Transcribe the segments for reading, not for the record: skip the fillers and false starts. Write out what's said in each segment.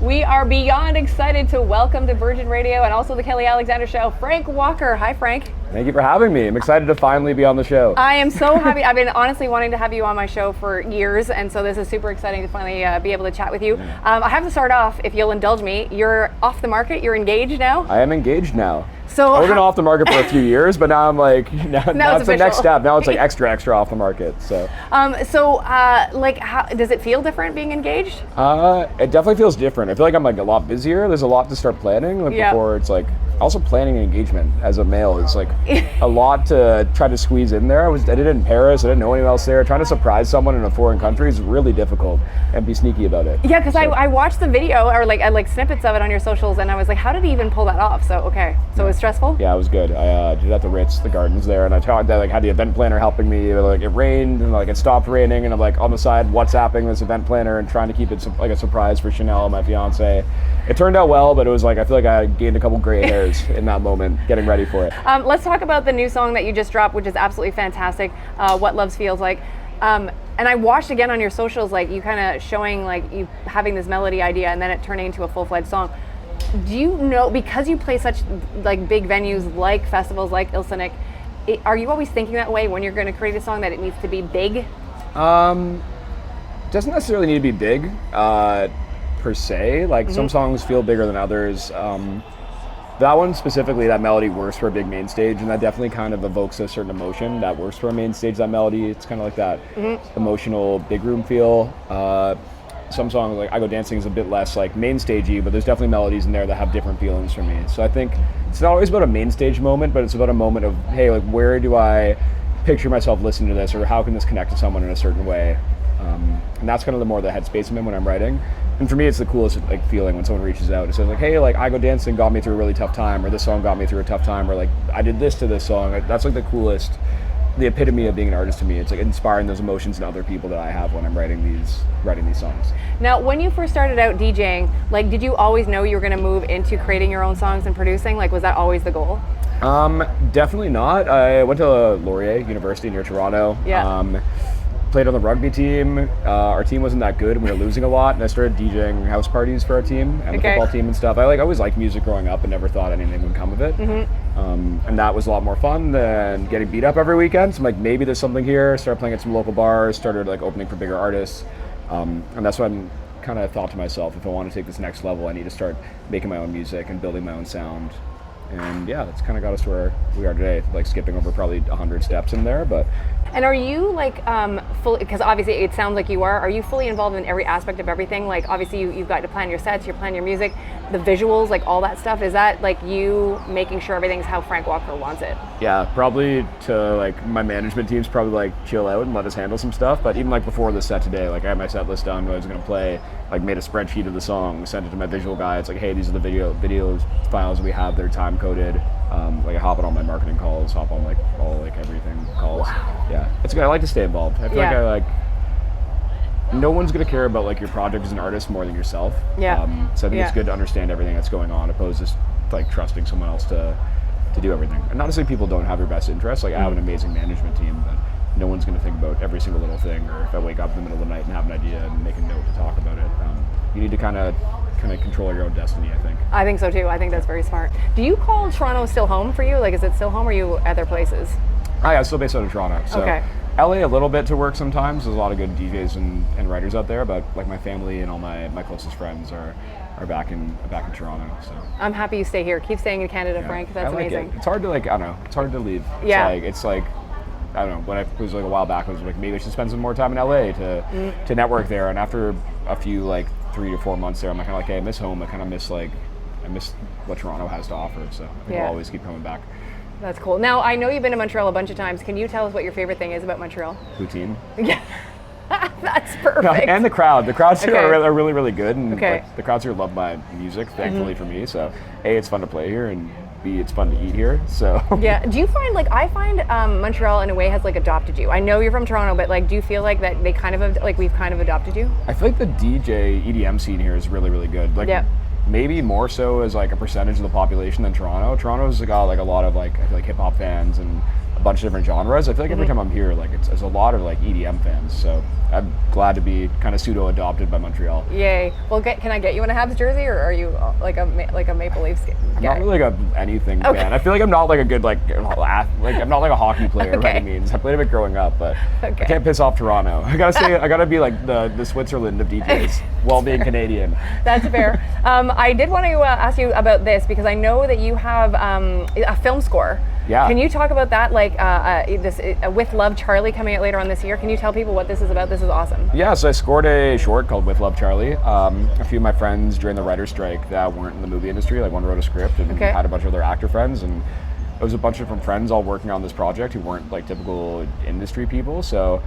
We are beyond excited to welcome to Virgin Radio and also the Kelly Alexander Show, Frank Walker. Hi, Frank. Thank you for having me. I'm excited to finally be on the show. I am so happy. I've been honestly wanting to have you on my show for years, and so this is super exciting to finally be able to chat with you. I have to start off, if you'll indulge me. You're off the market. You're engaged now. I am engaged now. So I've been off the market for a few years, but now I'm like, now it's the next step. Now it's like extra off the market. So, like, how does it feel different being engaged? It definitely feels different. I feel like I'm like a lot busier. There's a lot to start planning. Like before, it's like also planning an engagement as a male is like a lot to try to squeeze in there. I did it in Paris. I didn't know anyone else there. Trying to surprise someone in a foreign country is really difficult, and be sneaky about it. Yeah, because I watched the video or like snippets of it on your socials, and I was like, how did he even pull that off? So it was stressful. Yeah, it was good. I did it at the Ritz, the Gardens there, and I had the event planner helping me. Like it rained and like it stopped raining, and I'm like on the side WhatsApping this event planner and trying to keep it like a surprise for Chanel, my fiance. It turned out well, but it was like I feel like I gained a couple gray hairs in that moment getting ready for it. Let's talk about the new song that you just dropped, which is absolutely fantastic. What Love Feels Like. And I watched again on your socials, like you kind of showing like you having this melody idea and then it turning into a full-fledged song. Do you know, because you play such like big venues like festivals like Ile Soniq, are you always thinking that way when you're going to create a song that it needs to be big? Doesn't necessarily need to be big per se. Like some songs feel bigger than others. That one specifically, that melody works for a big main stage, and that definitely kind of evokes a certain emotion that works for a main stage. That melody, it's kind of like that emotional big room feel. Some songs like I Go Dancing is a bit less like main stagey, but there's definitely melodies in there that have different feelings for me. So I think it's not always about a main stage moment, but it's about a moment of, hey, like where do I picture myself listening to this, or how can this connect to someone in a certain way? And that's kind of the more the headspace I'm in when I'm writing. And for me, it's the coolest like feeling when someone reaches out and says like, hey, like I Go Dancing got me through a really tough time, or this song got me through a tough time, or like I did this to this song. Like, that's like the coolest, the epitome of being an artist to me. It's like inspiring those emotions in other people that I have when I'm writing these songs. Now, when you first started out DJing, like did you always know you were going to move into creating your own songs and producing? Like was that always the goal? Definitely not. I went to Laurier University near Toronto. Yeah. Played on the rugby team. Our team wasn't that good and we were losing a lot, and I started DJing house parties for our team and the football team and stuff. I always liked music growing up and never thought anything would come of it. And that was a lot more fun than getting beat up every weekend. So I'm like, maybe there's something here. Started playing at some local bars, started like opening for bigger artists. And that's when I kind of thought to myself, if I want to take this next level, I need to start making my own music and building my own sound. And yeah, that's kind of got us to where we are today, like skipping over probably 100 steps in there, but. And are you like fully, because obviously it sounds like you are you fully involved in every aspect of everything? Like obviously you've got to plan your sets, you're planning your music, the visuals, like all that stuff. Is that like you making sure everything's how Frank Walker wants it? Yeah, probably to like my management team's probably like chill out and let us handle some stuff. But even like before the set today, like I had my set list done, what I was gonna play, like made a spreadsheet of the song, sent it to my visual guy. It's like, hey, these are the video files we have, they're time coded. Like I hop on all my marketing calls, hop on like all like everything calls. Wow. Yeah, it's good. I like to stay involved. I feel like no one's gonna care about like your project as an artist more than yourself. Yeah. So I think it's good to understand everything that's going on, opposed to just like trusting someone else to do everything. And not to say people don't have your best interests. Like I have an amazing management team, but no one's gonna think about every single little thing. Or if I wake up in the middle of the night and have an idea and make a note to talk about it, you need to kind of control your own destiny, I think. I think so too. I think that's very smart. Do you call Toronto still home for you? Like, is it still home or are you other places? I'm still based out of Toronto. So okay. LA a little bit to work sometimes. There's a lot of good DJs and writers out there, but like my family and all my closest friends are back in Toronto. So I'm happy you stay here. Keep staying in Canada, Frank. That's amazing. It's hard to like, I don't know, it's hard to leave. Yeah. It's like I don't know, when I was like a while back, I was like, maybe I should spend some more time in LA to network there. And after a few like 3 to 4 months there, I'm kind of like, hey, I miss home. I miss what Toronto has to offer. So I think I'll always keep coming back. That's cool. Now, I know you've been to Montreal a bunch of times. Can you tell us what your favorite thing is about Montreal? Poutine. Yeah. That's perfect. No, and the crowd. The crowds here are really, really good. And like, the crowds here love my music, thankfully for me. So A, it's fun to play here, and B, it's fun to eat here. So yeah. Do you find I find Montreal in a way has like adopted you? I know you're from Toronto, but like, do you feel like that they kind of like we've kind of adopted you? I feel like the DJ EDM scene here is really, really good. Like maybe more so as like a percentage of the population than Toronto. Toronto's got like a lot of like I feel like hip hop fans and bunch of different genres. I feel like every time I'm here, like it's a lot of like EDM fans. So I'm glad to be kind of pseudo adopted by Montreal. Yay! Well, can I get you in a Habs jersey, or are you like a Maple Leafs guy? I'm not really like anything fan. I feel like I'm not like a good I'm not like a hockey player by any means. I played a bit growing up, but I can't piss off Toronto. I gotta be like the Switzerland of DJs while being Canadian. That's fair. I did want to ask you about this because I know that you have a film score. Yeah. Can you talk about that? Like this With Love Charlie coming out later on this year. Can you tell people what this is about? This is awesome. Yeah, so I scored a short called With Love Charlie. A few of my friends during the writer's strike that weren't in the movie industry, like one wrote a script and had a bunch of their actor friends, and it was a bunch of different friends all working on this project who weren't like typical industry people. So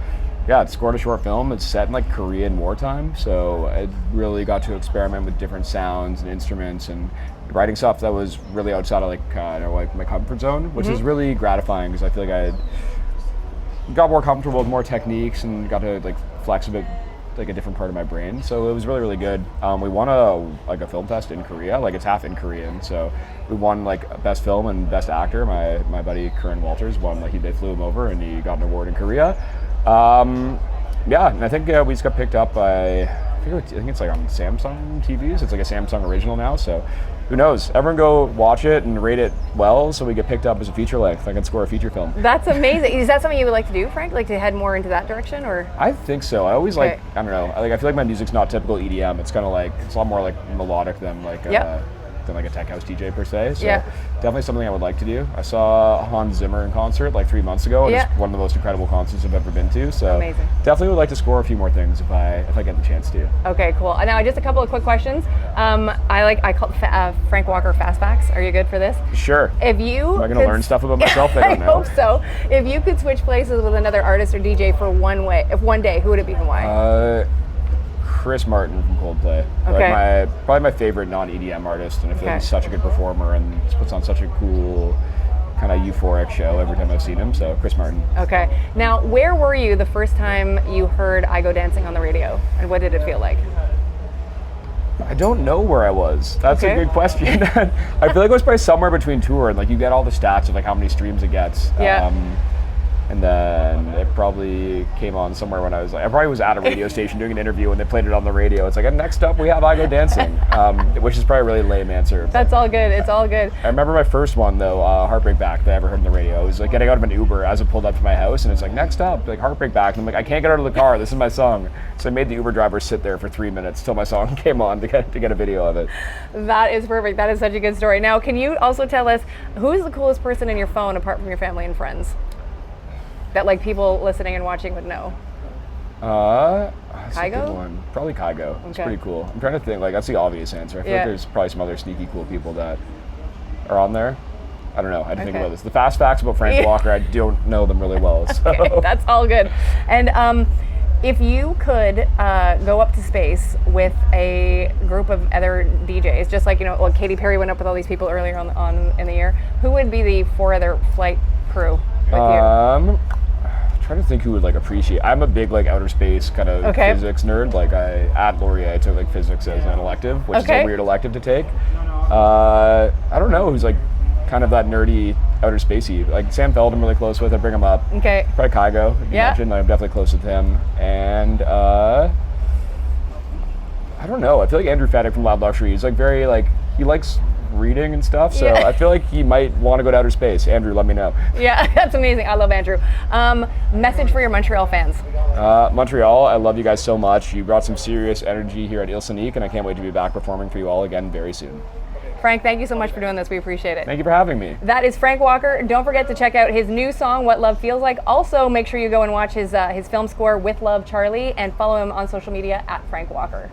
yeah, it scored a short film. It's set in like Korean wartime, so I really got to experiment with different sounds and instruments and writing stuff that was really outside of like my comfort zone, which is really gratifying because I feel like I got more comfortable with more techniques and got to like flex a bit like a different part of my brain. So it was really, really good. We won a film fest in Korea, like it's half in Korean. So we won like best film and best actor. My buddy Curran Walters won, like they flew him over and he got an award in Korea. Yeah, and I think we just got picked up by, I think it's like on Samsung TVs. It's like a Samsung original now, so who knows? Everyone go watch it and rate it well so we get picked up as a feature length. I can score a feature film. That's amazing. Is that something you would like to do, Frank? Like to head more into that direction, or? I think so. I always I don't know. I feel like my music's not typical EDM. It's kind of like, it's a lot more like melodic than like than like a tech house DJ per se. So definitely something I would like to do. I saw Hans Zimmer in concert like 3 months ago, and it's one of the most incredible concerts I've ever been to. So definitely would like to score a few more things if I get the chance to. Okay, cool. Now just a couple of quick questions. I call Frank Walker Fast Facts. Are you good for this? Sure. If you am I going to learn stuff about myself? I don't know. I hope so. If you could switch places with another artist or DJ for one day, who would it be and why? Chris Martin from Coldplay. Okay. Like probably my favorite non-EDM artist, and I feel like he's such a good performer and just puts on such a cool kind of euphoric show every time I've seen him. So Chris Martin. Okay. Now, where were you the first time you heard I Go Dancing on the radio, and what did it feel like? I don't know where I was. That's a good question. I feel like it was probably somewhere between tour, and like you get all the stats of like how many streams it gets. Yeah. And then it probably came on somewhere when I probably was at a radio station doing an interview and they played it on the radio. It's like, and next up we have I Go Dancing, which is probably a really lame answer. That's all good. It's all good. I remember my first one though, Heartbreak Back, that I ever heard on the radio. It was like getting out of an Uber as it pulled up to my house, and it's like, next up, like Heartbreak Back. And I'm like, I can't get out of the car. This is my song. So I made the Uber driver sit there for 3 minutes till my song came on to get a video of it. That is perfect. That is such a good story. Now, can you also tell us who's the coolest person in your phone apart from your family and friends? That like people listening and watching would know. That's Kygo? a good one. Probably Kygo. It's pretty cool. I'm trying to think, like that's the obvious answer. I feel like there's probably some other sneaky cool people that are on there. I don't know. I had to think about this. The fast facts about Frank Walker, I don't know them really well. So. Okay, that's all good. And if you could go up to space with a group of other DJs, just like like Katy Perry went up with all these people earlier on in the year, who would be the 4 other flight crew with you? Trying to think who would like appreciate. I'm a big like outer space kind of physics nerd. Like at Laurier I took like physics as an elective, which is a weird elective to take. I don't know who's like kind of that nerdy outer spacey. Like Sam Feld I'm really close with. I bring him up. Okay. Probably Kygo. You mentioned. I'm definitely close with him. And I don't know. I feel like Andrew Fedek from Loud Luxury. He's like very like he likes reading and stuff, so I feel like he might want to go to outer space. Andrew, let me know. Yeah, that's amazing. I love Andrew. Message for your Montreal fans. Montreal, I love you guys so much. You brought some serious energy here at Ile Soniq, and I can't wait to be back performing for you all again very soon. Frank, thank you so much for doing this. We appreciate it. Thank you for having me. That is Frank Walker. Don't forget to check out his new song, What Love Feels Like. Also, make sure you go and watch his film score, With Love Charlie, and follow him on social media at Frank Walker.